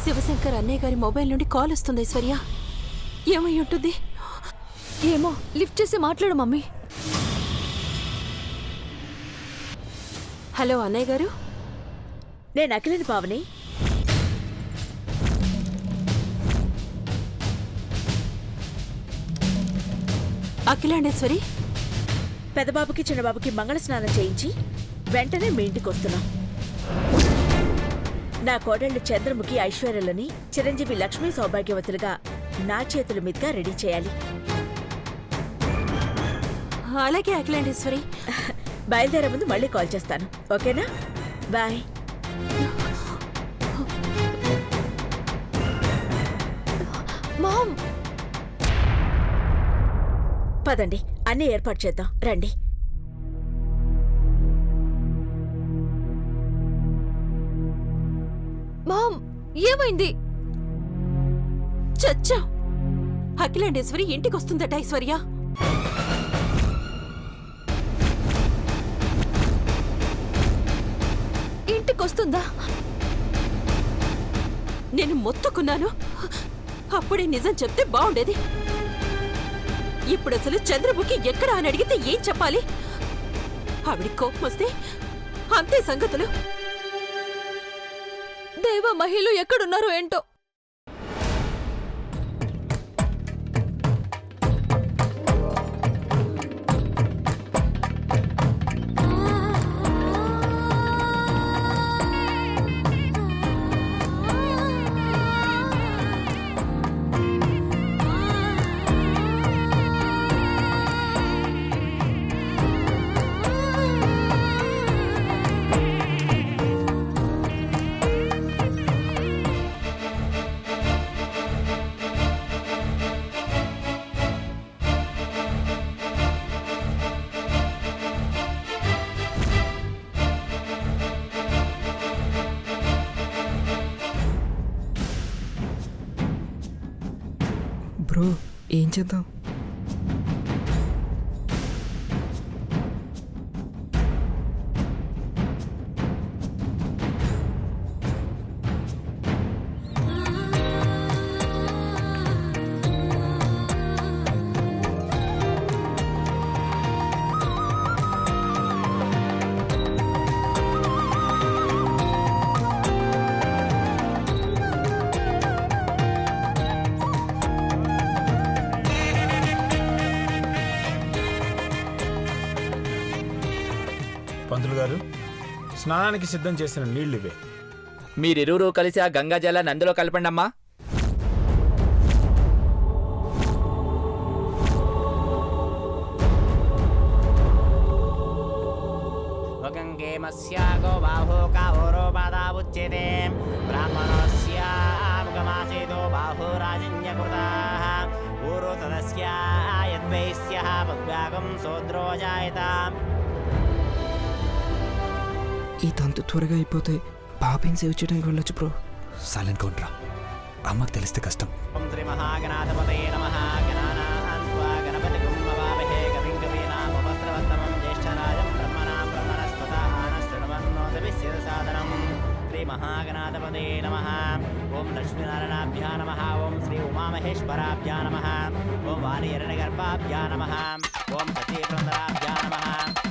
శివశంకర్ అన్నయ్య గారి మొబైల్ నుండి కాల్ వస్తుంది ఐశ్వర్య. ఏమై ఉంటుంది? ఏమో, లిఫ్ట్ చేసి మాట్లాడు మమ్మీ. హలో అన్నయ్య గారు. నేను అఖిలని పావని. అఖిలాండేశ్వరి, పెద్దబాబుకి చిన్నబాబుకి మంగళ స్నానం చేయించి వెంటనే మీ ఇంటికి వస్తున్నా. నా కోడళ్లు చంద్రముఖి ఐశ్వర్యలని చిరంజీవి లక్ష్మీ సౌభాగ్యవతులుగా నా చేతుల మీదుగా రెడీ చేయాలి. అలాగే అఖిలాండేశ్వరి. బయలుదేరే ముందు మళ్ళీ కాల్ చేస్తాను, ఓకేనా? బాయ్. మామ్, పదండి, అన్నీ ఏర్పాటు చేద్దాం, రండి. మామ్, ఏమైంది? చచ్చా! అఖిలాండేశ్వరి ఇంటికి వస్తుందట ఐశ్వర్య. ఇంటికొస్తుందా? నేను మొత్తుకున్నాను. అప్పుడే నిజం చెప్తే బాగుండేది. ఇప్పుడు అసలు చంద్రముఖి ఎక్కడ అని అడిగితే ఏం చెప్పాలి? ఆవిడ కోపం వస్తే అంతే సంగతులు. దేవ మహిళలు ఎక్కడున్నారో ఏంటో. బ్రో, ఏం చేద్దాం? పంతులు గారు, స్నానానికి సిద్ధం చేసిన నీళ్ళివే. మీరిరువురు కలిసి ఆ గంగా జలాన్ని అందులో కలపండమ్మా. ఈ తంతు త్వరగా అయిపోతే బాబీని సేవ్ చేయడానికి వెళ్ళొచ్చు బ్రో. సైలెంట్ కౌంట్రా, అమ్మకు తెలిస్తే కష్టం. మహాగణాధిపతే నమః. ఓం లక్ష్మీనారాయణాభ్యా నమః. ఓం శ్రీ ఉమామహేశ్వరాభ్యా నమః. ఓం వాణి హిరణ్యగర్భాభ్యా నమః. ఓం సతీ బృందరాభ్యా నమః.